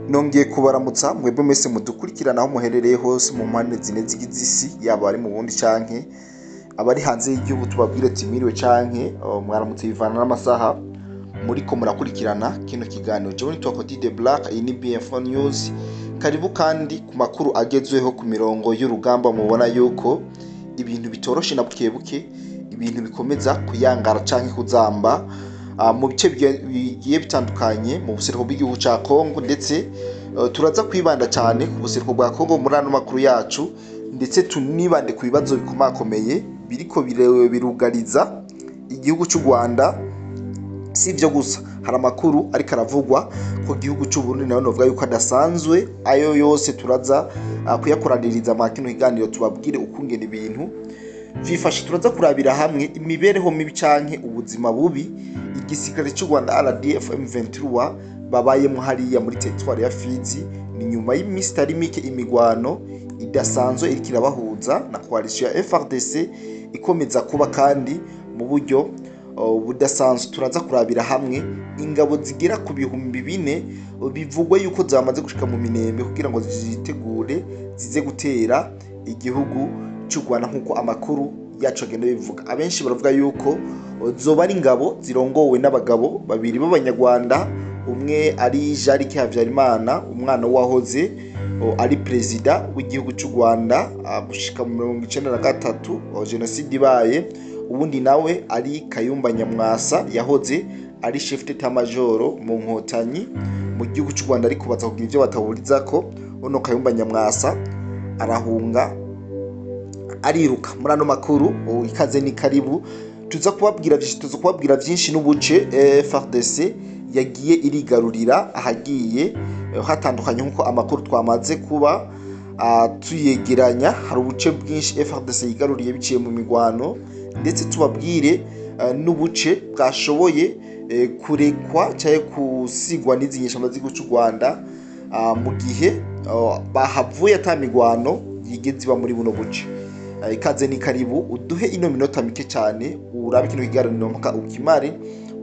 Nongeye kubaramutsa mwebwe mwese mudukurikirana aho muherereye hose mu mpande zine zigize isi, yaba ari mu Burundi canke abari hanze y'igihugu. Tubabwire ati mwiriwe canke mwaramutse bivana n'amasaha muriko murakurikirana kino kiganiro. Jewe nitwa Cody the Black, iyi ni BM4 News. Karibu kandi ku makuru agezweho ku mirongo y'urugamba. Mubona yuko ibintu bitoroshe na bukebuke, ibintu bikomeza kuyangara canke kuzamba mu bice bigiye bitandukanye mu buseruko bw'igihugu ca Kongo, ndetse turaza kwibanda cyane ku buseruko bwa Kongo muri ano makuru yacu, ndetse tunibande ku bibazo bikomakomeye biriko birugariza igihugu cy'u Rwanda. Si ivyo gusa, hari amakuru ariko aravugwa ko igihugu cy'u Burundi nayo novuga yuko adasanzwe. Ayo yose turaza kuyakoraniriza mu kino kiganiro, tubabwire ukungena ibintu vyifashe. Turaza kurabira hamwe imibereho mibi canke ubuzima bubi igisirikare cy'u Rwanda RDF M23 babayemo hariya muri territoire ya Fizi. Ni nyuma y'imisi itari mike imigwano idasanzwe iriko irabahuza na coalition ya FARDC ikomeza kuba kandi mu buryo budasanzwe. Turaza kurabira hamwe ingabo zigera ku bihumbi 4 bivugwa yuko zamaze gushika mu Minembe kugira ngo zitegure zize gutera igihugu cy'u Rwanda nk'uko amakuru yacu agenda bivuga. Abenshi baravuga yuko zoba ari ingabo zirongowe n'abagabo babiri b'abanyarwanda, umwe ari Jarike Habyarimana, umwana wahoze ari perezida w'igihugu cy'u Rwanda gushika mu 1993 jenoside ibaye, ubundi nawe ari Kayumba Nyamwasa yahoze ari chef d'état major mu nkotanyi mu gihugu cy'u Rwanda, ariko baza kugira ivyo batahuriza ko uno Kayumba Nyamwasa arahunga ariruka. Muri ano makuru ikaze ni karibu, tuza kubabwira byinshi n'ubuce FARDC yagiye irigarurira ahagiye hatandukanye nk'uko amakuru twamaze kuba tuyegeranya. Hari ubuce bwinshi FARDC yigaruriye biciye mu migwano, ndetse tubabwire n'ubuce bwashoboye kurekwa cyangwa kusigwa n'izi nyeshamba z'igihugu cy'u Rwanda mu gihe bahavuye atamigwano yigeze iba muri buno buce. Ikaze ni karibu, uduhe ino minota mike cyane urabe kino kiganiro mpaka ukimare.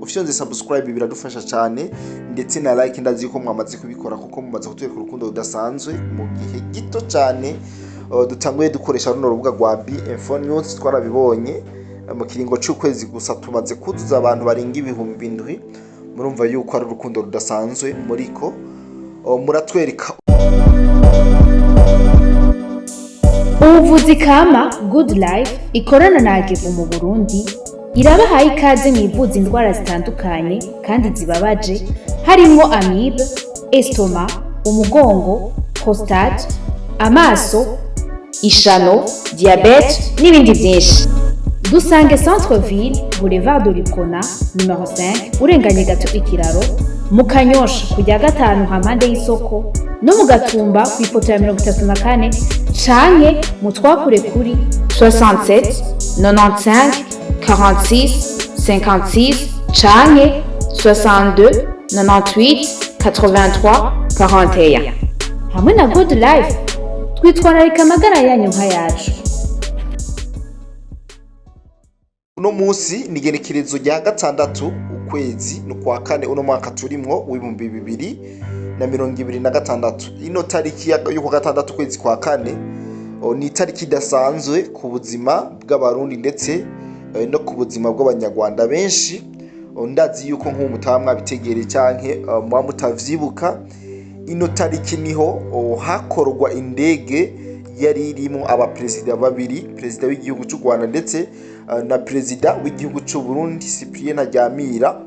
Ufyonze subscribe biradufasha cyane, ndetse na like ndazi ko mwamaze kubikora kuko mumaze kutwereka urukundo rudasanzwe mu gihe gito cyane dutanguye dukoresha runo rubuga rwa BM4 News. Twarabibonye mu kiringo cy'ukwezi gusa tumaze kuzuza abantu barenga ibihumbi 7. Murumva yuko ari urukundo rudasanzwe muriko muratwereka. Ubuvuzi kama Good Life ikorana na AGEVO mu Burundi irabahaye ikaze mu ivuza indwara zitandukanye kandi zibabaje, harimo amibe, estoma, umugongo, prostate, amaso, ishano, diabete n'ibindi byinshi. Dusange Centre Ville, Boulevard de l'Icona, numero 5, urenganye gato ikiraro, mu Kanyosha kujya gatanu hampande y'isoko, no mu Gatumba ku ipoto ya 34, canke mutwakure kuri 67 95 46 56 canke 62 98 83 41. Hamwe na Good Life twitwararika amagara yanyu nka yacu. Uno munsi ni igenekerezo rya 6 ukwezi no kwa kane uno mwaka turimwo w'ibihumbi 2026. Ino tariki yo ku gatandatu ukwezi kwa kane ni tariki idasanzwe ku buzima bw'abarundi ndetse no ku buzima bw'abanyarwanda benshi. Ndazi yuko nk'umutamwa bitegereye canke muba mutavyibuka, ino tariki niho hakorwa indege yari irimo abaperezida babiri, perezida w'igihugu cy'u Rwanda ndetse na perezida w'igihugu cy'u Burundi Cyprien Ntaryamira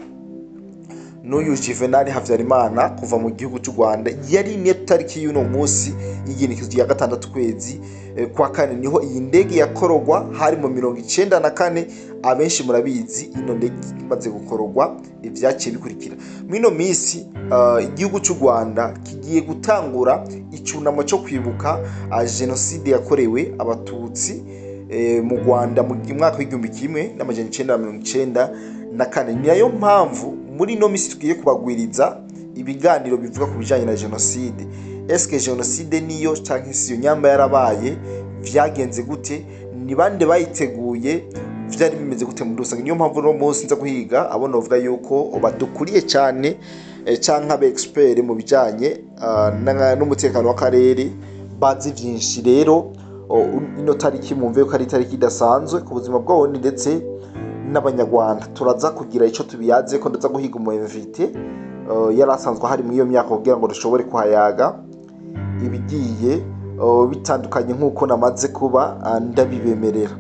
n'uyu Juvenal Habyarimana kuva mu gihugu cy'u Rwanda. Yari ni tariki y'uno munsi y'igenekerezo ya 6 kwezi kwa kane niho iyi ndege yakorogwa, hari mu 94. Abenshi murabizi ino ndege imaze gukorogwa ivyaciye bikurikira. Mwino misi igihugu cy'u Rwanda kigiye gutangura icunamo cyo kwibuka jenoside yakorewe abatutsi mu Rwanda mu mwaka w'1994. Ni nayo mpamvu muri ino misi tugiye kubagwiriza ibiganiro bivuga ku bijanye na jenoside. Eske jenoside niyo canke siyo, nyamba yarabaye, vyagenze gute, ni bande bayiteguye, vyari bimeze gute muri rusange. Niyo mpamvu no munsi nza guhiga abo novuga yuko badukuriye cyane canke aba expert mu bijanye n'umutekano w'akarere bazi vyinshi. Rero ino tariki mumve ko ari itariki idasanzwe ku buzima bw'abarundi ndetse n'abanyarwanda. Turaza kugira ico tubiyaze ko ndaza guhiga umu invité yari asanzwe hari muri iyo myaka kugira ngo dushobore kuhayaga ibigiye bitandukanye nk'uko namaze kuba ndabibemerera.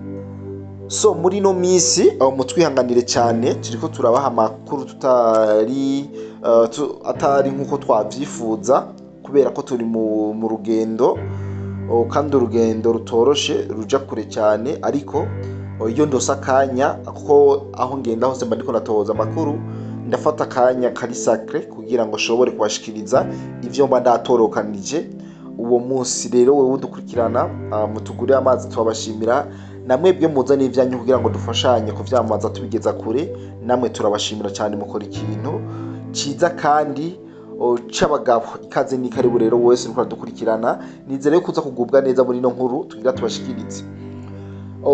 So muri no misi mutwihanganire cyane, turiko turabaha amakuru atari nk'uko twavyifuza kubera ko turi mu rugendo kandi urugendo rutoroshe ruja kure cyane, ariko iyo ndose akanya kuko aho ngenda hose mba ndiko natohoza amakuru, ndafata akanya kari sacre kugira ngo shobore kubashikiriza ivyo mba ndatorokanije uwo munsi. Rero wewe udukurikirana mutugurire amazi tubashimira, namwe bwe muza n'ivyanyu kugira ngo dufashanye kuvyamaza tubigeza kure. Namwe turabashimira cyane, mukora ikintu ciza kandi c'abagabo. Ikaze ni karibu rero wese uriko dukurikirana, nizere kuza kugubwa neza muri no nkuru tugira tubashikirize.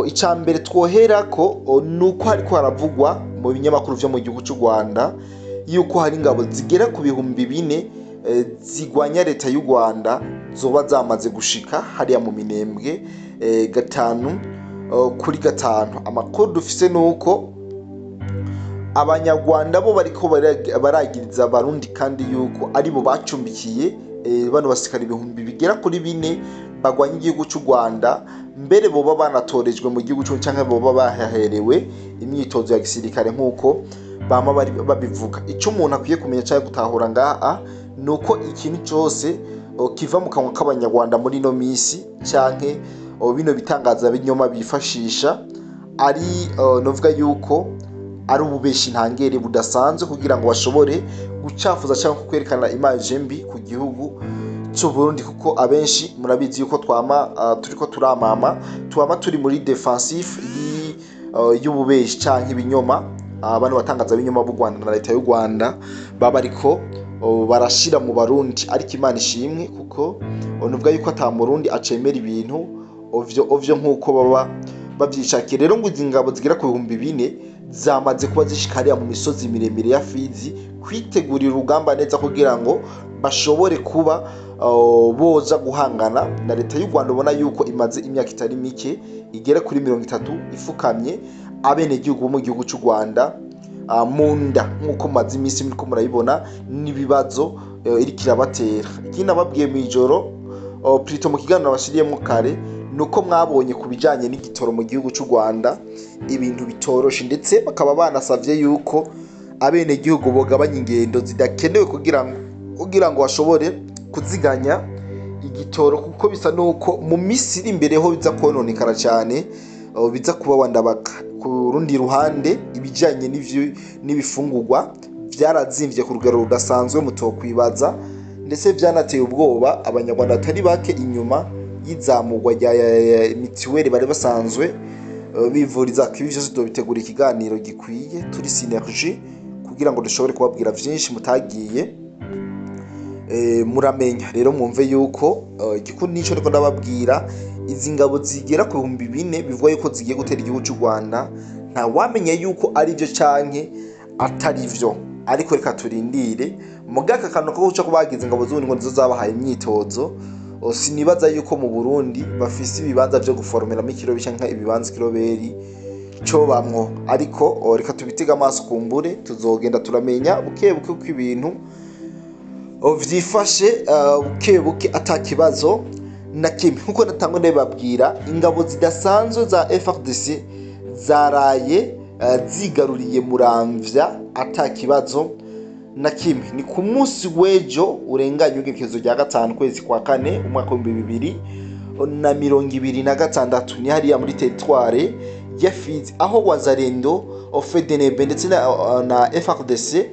Icambere twohera ko nuko hariko haravugwa mu binyamakuru vyo mu gihugu cy'u Rwanda yuko hari ingabo zigera ku 4,000 zigwanya leta y'u Rwanda zoba zamaze gushika hariya mu Minembwe 5 kuri 5. Amakuru dufise nuko abanyarwanda bo bariko baragiriza abarundi kandi yuko aribo bacumbikiye bano basikari 1000 bigera kuri 4 bagwanya igihugu cy'u Rwanda, mbere boba banatorejwe mu gihugu cyo canke boba bahaherewe imyitozo ya gisirikare nk'uko bama babivuga. Ico umuntu akwiye kumenya cyangwa gutahura ngaha nuko ikintu cyose kiva mu kanwa k'abanyarwanda muri no misi canke bino bitangaza binyoma bifashisha ari novuga yuko ari ububeshi ntangere budasanzwe kugira ngo bashobore gucafuza cyangwa kwerekana image mbi ku gihugu cy'u Burundi, kuko abenshi murabizi yuko turiko turamama turi muri defensif y'ububeshi canke ibinyoma. Abantu batangaza binyoma b'u Rwanda na leta y'u Rwanda baba ariko barashira mu Barundi, ariko Imana ishimwe kuko nuvuga yuko ata Murundi acemera ibintu ovyo nk'uko baba bavyishakiye. Rero ngo izi ngabo zigera ku 4,000 zamaze kuba zishikariya mu misozi miremire ya Fizi kwitegurira urugamba neza kugira ngo bashobore kuba boza guhangana na leta y'u Rwanda. Ubona yuko imaze imyaka itari mike igera kuri 30 ifukamye abene gihugu mu gihugu cy'u Rwanda munda, nk'uko maze imisi muriko murayibona n'ibibazo iri kirabatera. Ikindi nababwiye mu ijoro plito mu kiganiro bashiriyemo kare nuko mwabonye kubijanye n'igitoro mu gihugu cy'u Rwanda ibintu bitoroshe, ndetse bakaba banasavye yuko abene gihugu bogabanya ingendo zidakenewe kugira ngo bashobore kuziganya igitoro, kuko bisa nuko mu misi iri imbere ho biza kononekara cyane, biza kuba wandabaka. Ku rundi ruhande ibijanye n'ibifungurwa byarazimvye ku rugero rudasanzwe mutokwibaza, ndetse byanateye ubwoba abanyarwanda batari bake inyuma y'izamurwa rya mitiweli bari basanzwe bivuriza ko ibi byose tubitegura ikiganiro gikwiye turi synergie kugira ngo dushobore kubabwira vyinshi mutagiye muramenya. Rero mwumve yuko igikundi nico riko ndababwira, izi ngabo zigera ku 4,000 bivuga yuko zigiye gutera igihugu cy'u Rwanda, nta wamenye yuko ari byo canke atari byo, ariko reka turindire. Mugaka kantu ko guca kubagize ingabo z'ubundi ngo nizo zabahaye imyitozo, sinibaza yuko mu Burundi bafise ibibanza byo guformeramo ikiro bishanka ibibanza kiloberi cyo bamwo, ariko reka tubitega amaso kumbure tuzogenda turamenya bukebuke uko ibintu vyifashe bukebuke atakibazo na kimwe. Nkuko natangwe ndababwira, ingabo zidasanzwe za FARDC zaraye zigaruriye Muramvya atakibazo na kimwe. Ni ku munsi w'ejo urenganye ugekezo rya 5 kwezi kwa 4 umwaka wa 2026 ni hariya muri territoire ya Fizi, aho Wazalendo FDNB ndetse na FARDC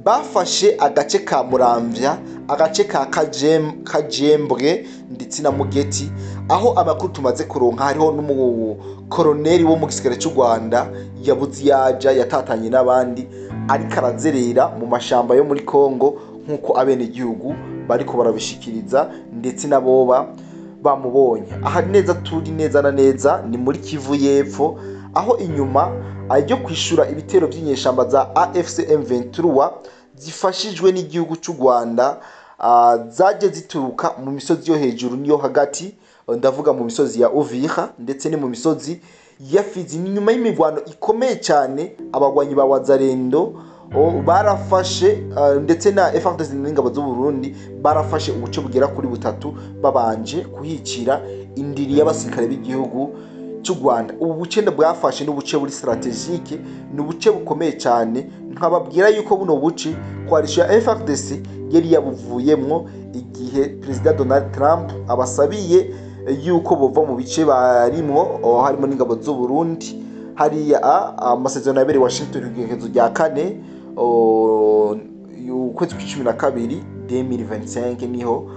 bafashe agace ka Muramvya, agace ka Kajembwe ndetse na Mugeti, aho amakuru tumaze kuronka hariho n'umukoloneli wo mu gisirikare cy'u Rwanda yabuze yaja yatatanye n'abandi ariko arazerera mu mashamba yo muri Kongo, nk'uko abene gihugu bariko barabishikiriza ndetse naboba bamubonye. Aha neza turi neza na neza ni muri Kivu y'Epfo, aho inyuma ajyo kwishura ibitero by'inyeshamba za AFC M23 zifashijwe n'igihugu cy'u Rwanda zaje zituruka mu misozi yo hejuru niyo hagati, ndavuga mu misozi ya Uvira ndetse ni mu misozi ya Fizi. Ni nyuma y'imigwano ikomeye cyane abagwanyi ba Wazalendo barafashe ndetse na FARDC n'ingabo z'u Burundi barafashe ubuce bugera kuri butatu babanje kuhicira indiri y'abasirikare b'igihugu cy'u Rwanda. Ubu buce bwafashe n'ubuce buri strategique, n'ubuce bukomeye cyane. Nkababwira yuko buno buce coalition ya FARDC yari yabuvuyemwo igihe President Donald Trump abasabiye yuko bova mu bice barimwo harimo n'ingabo z'u Burundi. Hariya amasezerano yabereye Washington igerekezo rya 4 ukwezi kwa 12 2025 niho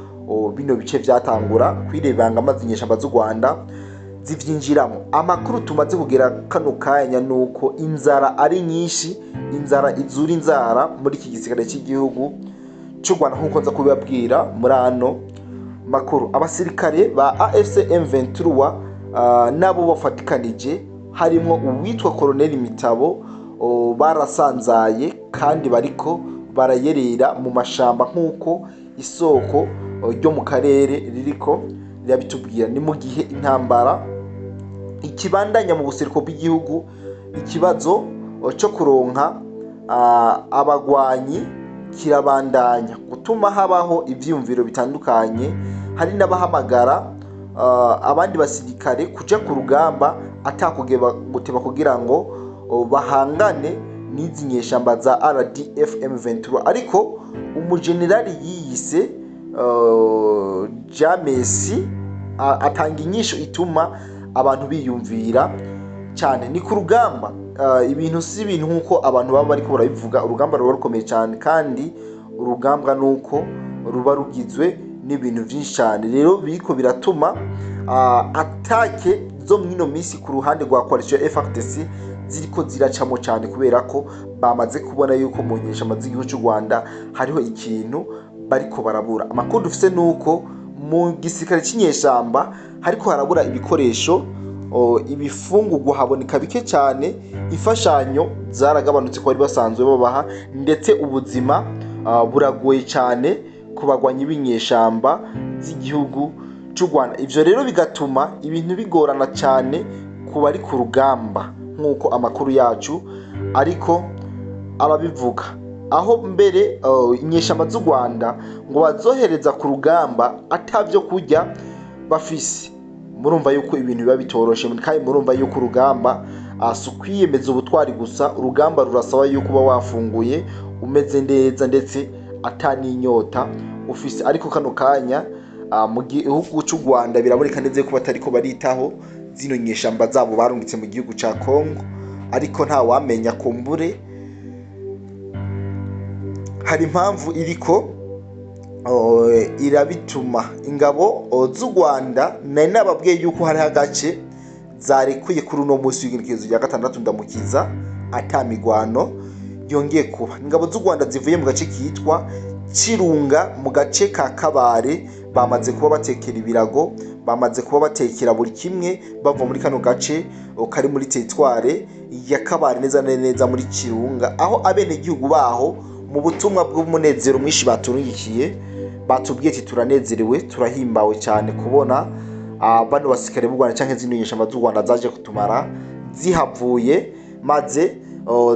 bino bice byatangura kwirebanga amazinyeshamba z'u Rwanda zivyinjiramo. Amakuru tumaze kugera kano kanya nuko inzara ari nyinshi, inzara izura inzara muri iki gisigare cy'igihugu cy'u Rwanda. Nkuko nza kubibabwira muri ano makuru, abasirikare ba AFC M23 nabo bafatikanije harimo uwitwa Colonel Mitabo barasanzaye kandi bariko barayerera mu mashamba nk'uko isoko ryo mu karere ririko rirabitubwira. Ni mu gihe intambara ikibandanya mu buseruko bw'igihugu, ikibazo cyo kuronka abagwanyi kirabandanya gutuma habaho ivyumviro bitandukanye. Hari n'abahamagara abandi basirikare kuja ku rugamba atakugeba kugira ngo bahangane n'izi nyeshamba za RDF M23, ariko umujenerali yiyise James atanga inyisho ituma abantu biyumvira cyane. Ni ku rugamba ibintu si ibintu nkuko abantu baba bariko barabivuga. Urugamba ruba rukomeye cyane kandi urugamba nuko ruba rugizwe n'ibintu byinshi cyane. Rero biriko biratuma atake zo mwino misi ku ruhande rwa coalition FARDC ziriko ziracamo cyane, kubera ko bamaze kubona yuko mu nyeshamba z'igihugu cy'u Rwanda hariho ikintu bariko barabura. Amakuru dufise nuko mu gisirikare cy'inyeshamba hariko harabura ibikoresho, ibifungurwa haboneka bike cyane, imfashanyo zaragabanutse ko bari basanzwe babaha, ndetse ubuzima buragoye cyane ku bagwanyi b'inyeshamba z'igihugu cy'u Rwanda. Ivyo rero bigatuma ibintu bigorana cyane ku bari ku rugamba nk'uko amakuru yacu ariko arabivuga, aho mbere inyeshamba z'u Rwanda ngo bazohereza ku rugamba atavyo kurya bafise. Murumva yuko ibintu biba bitoroshe, kandi murumva yuko urugamba sukwiyemeza ubutwari gusa. Urugamba rurasaba yuko uba wafunguye umeze neza ndetse ataninyota ufise. Ariko kano kanya mu gihugu cy'u Rwanda biraboneka neza ko batariko baritaho zino nyeshamba zabo barungitse mu gihugu ca Kongo, ariko nta wamenya kumbure hari impamvu iriko irabituma. Ingabo z'u Rwanda nari nababwiye yuko hari agace zarekuye kuri uno munsi w'igenekerezo rya 6 ndamukiza atamigwano yongeye kuba. Ingabo z'u Rwanda zivuye mu gace kitwa Kirunga mu gace ka Kabare, bamaze kuba batekera ibirago, bamaze kuba batekera buri kimwe bava muri kano gace kari muri territoire ya Kabare neza neza muri Kirunga, aho abene gihugu baho mu butumwa bw'umunezero mwinshi baturungikiye batubwiye ati turanezerewe, turahimbawe cyane kubona bano basikare b'u Rwanda canke zino nyeshamba z'u Rwanda zaje kutumara zihavuye, maze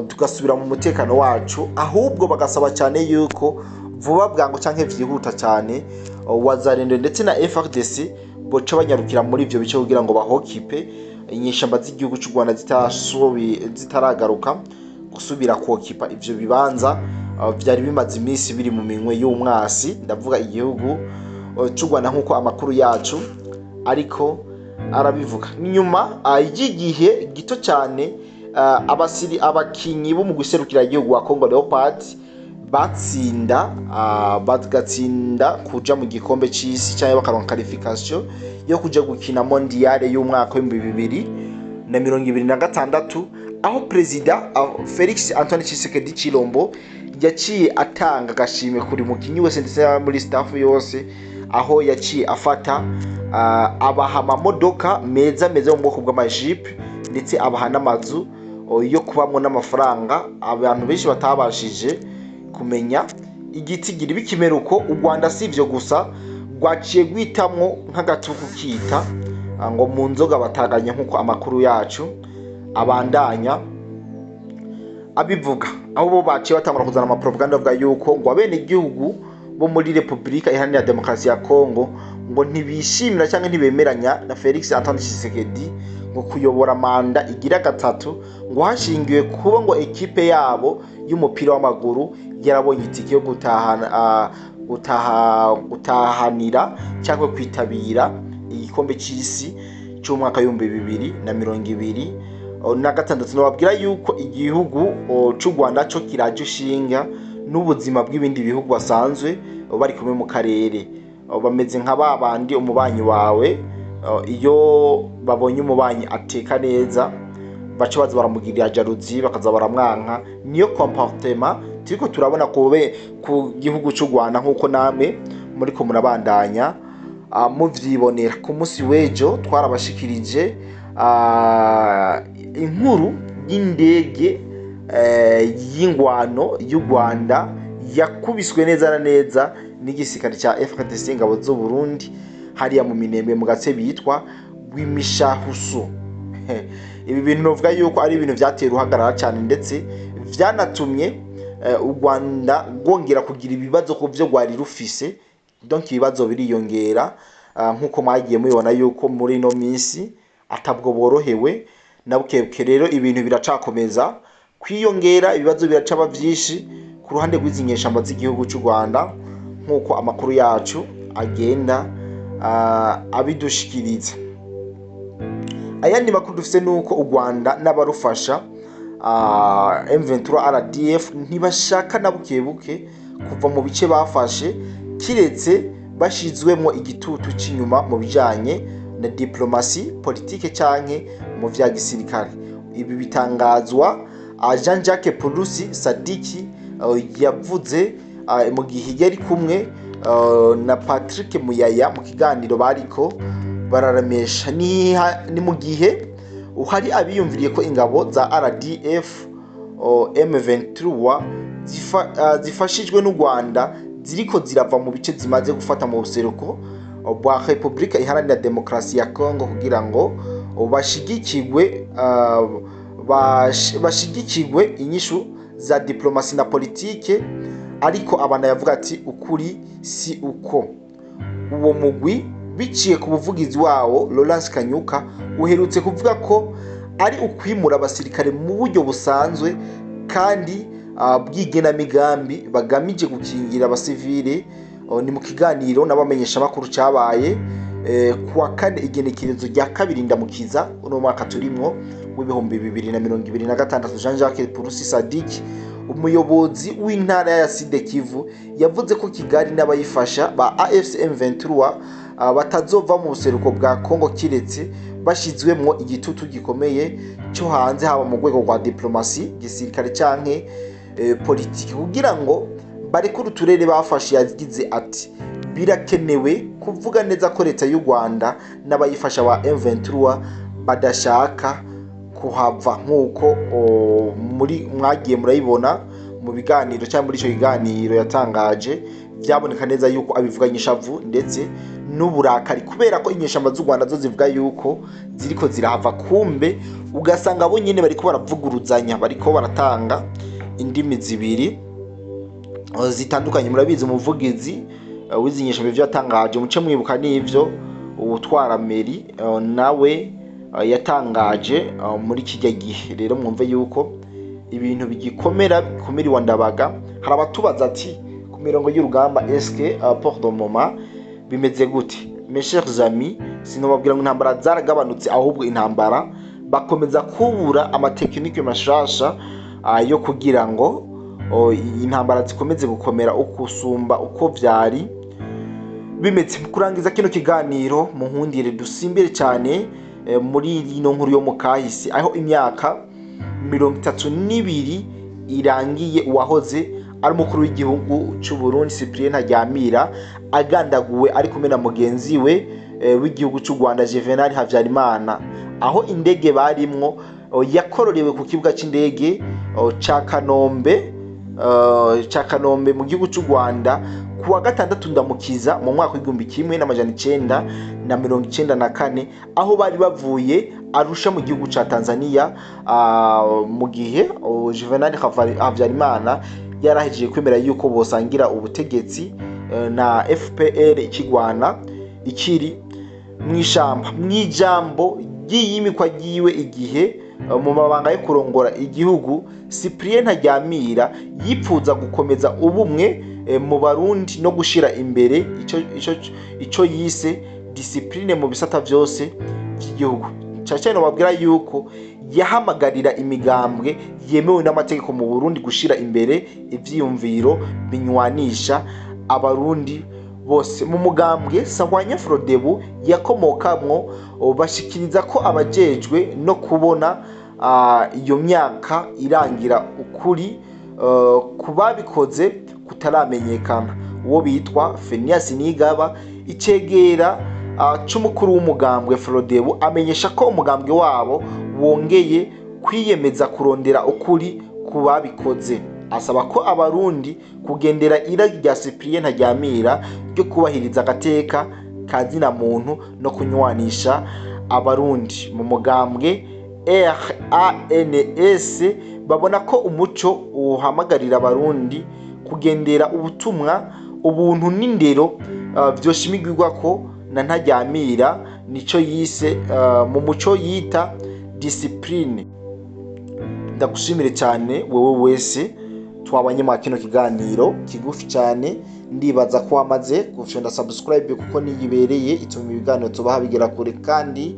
tugasubira mu mutekano wacu. Ahubwo bagasaba cyane yuko vuba bwangu canke vyihuta cyane Wazalendo ndetse na FARDC boca banyarukira muri ivyo bice kugira ngo bahokipe inyeshamba z'igihugu cy'u Rwanda zitaragaruka gusubira kokipa ivyo bibanza vyari bimaze iminsi biri mu minwe y'umwasi, ndavuga igihugu cy'u Rwanda nkuko amakuru yacu ariko arabivuga. Nyuma y'igihe gito cyane abakinyi bo mu guserukira igihugu wa Congo Leopard bagatsinda kuja mu gikombe c'isi cyangwa bakaronka qualification yo kuja gukina mondiale y'umwaka wa 2026, aho President Felix Antoine Tshisekedi Chilombo yaciye atanga agashimwe kuri mukinyi wese ndetse muri staff yose, aho yaciye afata abaha amamodoka meza mu bwoko bw'amajipe ndetse abaha n'amazu yo kubamwo n'amafaranga abantu benshi batabashije kumenya igitigiri bikimera uko u Rwanda si ivyo gusa rwaciye rwitamwo nk'agatuku kita ngo mu nzoga bataganya nk'uko amakuru yacu abandanya abivuga, aho bo baciye batangura kuzana amapropaganda avuga yuko ngo abene igihugu bo muri Republika Iharanira Demokarasi ya Kongo ngo ntibishimira cyangwa ntibemeranya na Felix Antoine Tshisekedi ngo kuyobora manda igira gatatu, ngo hashingiwe kuba ngo ekipe yabo y'umupira w'amaguru yarabonye itike yo gutahanira cyangwa kwitabira igikombe cy'isi cy'umwaka w'2026. Nababwira yuko igihugu cy'u Rwanda cyo kiraje ushinga n'ubuzima bw'ibindi bihugu basanzwe bari kumwe mu karere, bameze nka babandi umubanyi wawe iyo babonye umubanyi ateka neza baca baza baramugirira jalousie bakaza baramwanka. Niyo comportement turiko turabona ku gihugu cy'u Rwanda nk'uko namwe muri ko murabandanya muvyibonera. Ku munsi w'ejo twarabashikirije inkuru y'indege y'ingwano y'u Rwanda yakubiswe neza na neza n'igisirikare cya FARDC ingabo z'u Burundi hariya mu Minembwe mu gace bitwa Rwimishahusu. Ibi bintu novuga yuko ari ibintu vyatera uhagarara cyane, ndetse vyanatumye u Rwanda rwongera kugira ibibazo ku byo rwari rufise, donc ibibazo biriyongera nk'uko mwagiye mubibona yuko muri no minsi atabwo borohewe na bukebwe. Rero ibintu biracakomeza kwiyongera, ibibazo biracaba byinshi ku ruhande rw'izinyeshamba z'igihugu cy'u Rwanda nk'uko amakuru yacu agenda abidushikiriza. Ayandi makuru dufite nuko u Rwanda n'abarufasha M23 RDF ntibashaka na bukebuke kuva mu bice bafashe, kiretse bashizwemo igitutu cy'inyuma mu bijanye na diplomasi politike canke mu vya gisirikare. Ibi bitangazwa Jean-Jacques Purusi Sadiki yavuze mu gihe yari kumwe na Patrick Muyaya mu kiganiro bariko bararamesha. Ni mu gihe uhari abiyumviriye ko ingabo za RDF M23 zifashijwe n'u Rwanda ziriko zirava mu bice zimaze gufata mu buseruko bwa Republika Iharanira Demokarasi ya Kongo kugira ngo bashigikirwe inyishu za diplomasi na politike. Ariko abana yavuga ati ukuri si uko. Uwo mugwi biciye ku buvugizi wawo Laurence Kanyuka uherutse kuvuga ko ari ukwimura abasirikare mu buryo busanzwe kandi bw'igenamigambi bagamije gukingira abasivile. Ni mu kiganiro n'abamenyesha makuru cyabaye kuwa kane igenekerezo rya 2 Ndamukiza uno mwaka turimwo w'2026. Jean-Jacques Purusi Sadiki umuyobozi w'intara ya Sud Kivu yavuze ko Kigali n'abayifasha ba AFC M23 batazova mu buseruko bwa Kongo kiretse bashizwemwo igitutu gikomeye cyo hanze, haba mu rwego rwa diplomasi, gisirikare canke politiki, kugira ngo barekure uturere bafashe. Yagize ati birakenewe kuvuga neza ko leta y'u Rwanda n'abayifasha ba M23 badashaka kuhava, nk'uko muri mwagiye murayibona mu biganiro cyangwa muri icyo kiganiro yatangaje. Byaboneka neza yuko abivuganye ishavu ndetse n'uburakari, kubera ko inyeshamba z'u Rwanda zo zivuga yuko ziriko zirahava, kumbe ugasanga abo nyine bariko baravuguruzanya, bariko baratanga indimi zibiri zitandukanye. Murabizi umuvugizi w'izinyeshamba byo yatangaje, muce mwibuka n'ivyo ubutwara meri nawe yatangaje muri kijya gihe. Rero mwumve yuko ibintu bigikomera bikomera wa Ndabaga. Hari abatubaza ati ku mirongo y'urugamba eske pour le moment bimeze gute? Mes chers amis, sinobabwira ngo intambara zaragabanutse, ahubwo intambara bakomeza kubura amatekinike mashasha yo kugira ngo intambara zikomeze gukomera ukusumba uko vyari bimeze. Kurangiza kino kiganiro muhundire dusimbire cyane muri ino nkuru yo mukahisi, aho imyaka 32 irangiye uwahoze ari umukuru w'igihugu cy'u Burundi Cyprien Ntaryamira agandaguwe ari kumwe na mugenzi we w'igihugu cy'u Rwanda Juvenal Habyarimana, aho indege barimwo yakororewe ku kibuga cy'indege ca Kanombe ca Kanombe mu gihugu cy'u Rwanda kuwa gatandatu ndamukiza mu mwaka w'1994 aho bari bavuye Arusha mu gihugu ca Tanzania mu gihe Juvenal Habyarimana yarahejeje kwemera yuko bosangira ubutegetsi na FPR ikigwana ikiri mw'ijambo ry'iyimikwa ryiwe igihe mu mabanga yo kurongora igihugu. Cyprien Ntaryamira yipfuza gukomeza ubumwe mu Barundi no gushira imbere ico yise discipline mu bisata vyose by'igihugu. Cyane babwira yuko yahamagarira imigambwe yemewe n'amategeko mu Burundi gushira imbere ivyiyumviro binywanisha abarundi bose. Mu mugambwe Sahwanya Frodebu yakomokamwo bashikiriza ko abajejwe no kubona iyo myaka irangira ukuri kubabikoze kutaramenyekana. Uwo bitwa Phineas Nigaba icegera c'umukuru w'umugambwe Frodebu amenyesha ko umugambwe wabo wongeye kwiyemeza kurondera ukuri kubabikoze. Asaba ko abarundi kugendera iragi rya Cyprien Ntaryamira ryo kubahiriza agateka kazina muntu no kunywanisha abarundi. Mu mugambwe RANS babona ko umuco uhamagarira abarundi kugendera ubutumwa ubuntu n'indero vyoshimigirwa ko na Ntaryamira nico yise mu muco yita discipline. Ndagushimire cyane wewe wese twabanye mu kino kiganiro kigufi cyane. Ndibaza ko wamaze gufyonda subscribe kuko niyibereye ituma ibiganiro tubaha bigera kure kandi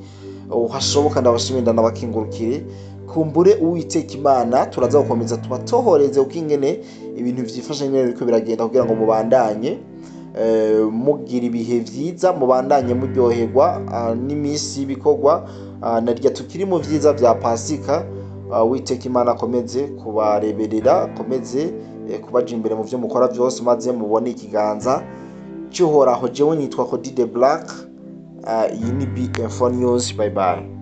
uhashoboka. Ndabashimira ndanabakingurukire kumbure Uwiteka Imana turaza gukomeza tubatohoreze uko ingene ibintu vyifashe nyene biriko biragenda kugira ngo mubandanye mugira ibihe vyiza, mubandanye muryoherwa n'imisi bikorwa narya tukiri mu vyiza vya Pasika. Uwiteka Imana akomeze kubareberera, akomeze kubaja imbere mu vyo mukora vyose maze mubone ikiganza cy'Uhoraho. Jewe nitwa Cody the Black. Iyi ni BM4 News. Bye bye.